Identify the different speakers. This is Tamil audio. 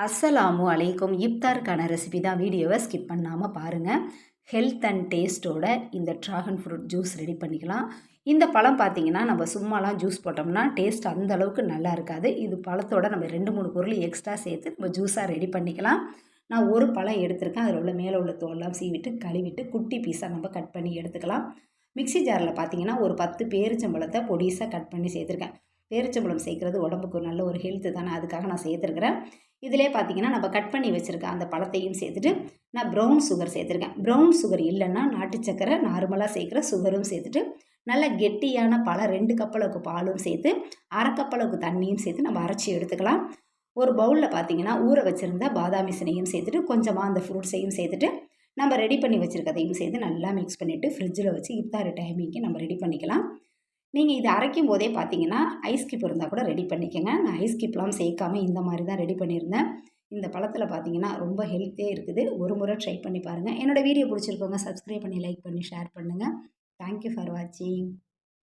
Speaker 1: அஸ்ஸலாமு அலைக்கும். இஃப்தாருக்கான ரெசிபி தான். வீடியோவை ஸ்கிப் பண்ணாமல் பாருங்கள். ஹெல்த் அண்ட் டேஸ்ட்டோட இந்த ட்ராகன் ஃப்ரூட் ஜூஸ் ரெடி பண்ணிக்கலாம். இந்த பழம் பார்த்திங்கன்னா நம்ம சும்மாலாம் ஜூஸ் போட்டோம்னா டேஸ்ட் அந்த அளவுக்கு நல்லா இருக்காது. இது பழத்தோட நம்ம 2-3 பொருள் எக்ஸ்ட்ரா சேர்த்து நம்ம ஜூஸாக ரெடி பண்ணிக்கலாம். நான் ஒரு பழம் எடுத்திருக்கேன். அதில் உள்ள மேலே உள்ள தோல்லாம் சீவிட்டு கழுவிட்டு குட்டி பீஸாக நம்ம கட் பண்ணி எடுத்துக்கலாம். மிக்ஸி ஜாரில் பார்த்திங்கன்னா ஒரு 10 பேரிச்சம்பழத்தை பொடிசாக கட் பண்ணி சேர்த்துருக்கேன். பேரிச்சம்பழம் சேர்க்குறது உடம்புக்கு நல்ல ஒரு ஹெல்த்து தானே, அதுக்காக நான் சேர்த்துருக்குறேன். இதிலே பார்த்திங்கன்னா நம்ம கட் பண்ணி வச்சுருக்க அந்த பழத்தையும் சேர்த்துட்டு நான் ப்ரௌன் சுகர் சேர்த்துருக்கேன். ப்ரௌன் சுகர் இல்லைன்னா நாட்டு சக்கரை நார்மலாக சேர்க்குற சுகரும் சேர்த்துட்டு நல்ல கெட்டியான பழம் 2 கப் அளவுக்கு பாலும் சேர்த்து 1/2 கப் அளவுக்கு தண்ணியும் சேர்த்து நம்ம அரைச்சி எடுத்துக்கலாம். ஒரு பவுலில் பார்த்திங்கன்னா ஊற வச்சுருந்த பாதாமி சினையும் சேர்த்துட்டு கொஞ்சமாக அந்த ஃப்ரூட்ஸையும் சேர்த்துட்டு நம்ம ரெடி பண்ணி வச்சுருக்கதையும் சேர்த்து நல்லா மிக்ஸ் பண்ணிவிட்டு ஃப்ரிட்ஜில் வச்சு இஃப்தார் டைமிங்க்கு நம்ம ரெடி பண்ணிக்கலாம். நீங்கள் இதை அரைக்கும் போதே பார்த்தீங்கன்னா ஐஸ் கியூப் இருந்தால் கூட ரெடி பண்ணிக்கோங்க. நான் ஐஸ் கியூப்லாம் சேர்க்காம இந்த மாதிரி தான் ரெடி பண்ணியிருந்தேன். இந்த பழத்தில் பார்த்தீங்கன்னா ரொம்ப ஹெல்த்தியாக இருக்குது. ஒரு முறை ட்ரை பண்ணி பாருங்கள். என்னோடய வீடியோ பிடிச்சிருக்கவங்க சப்ஸ்கிரைப் பண்ணி லைக் பண்ணி ஷேர் பண்ணுங்கள். தேங்க்யூ ஃபார் வாட்சிங்.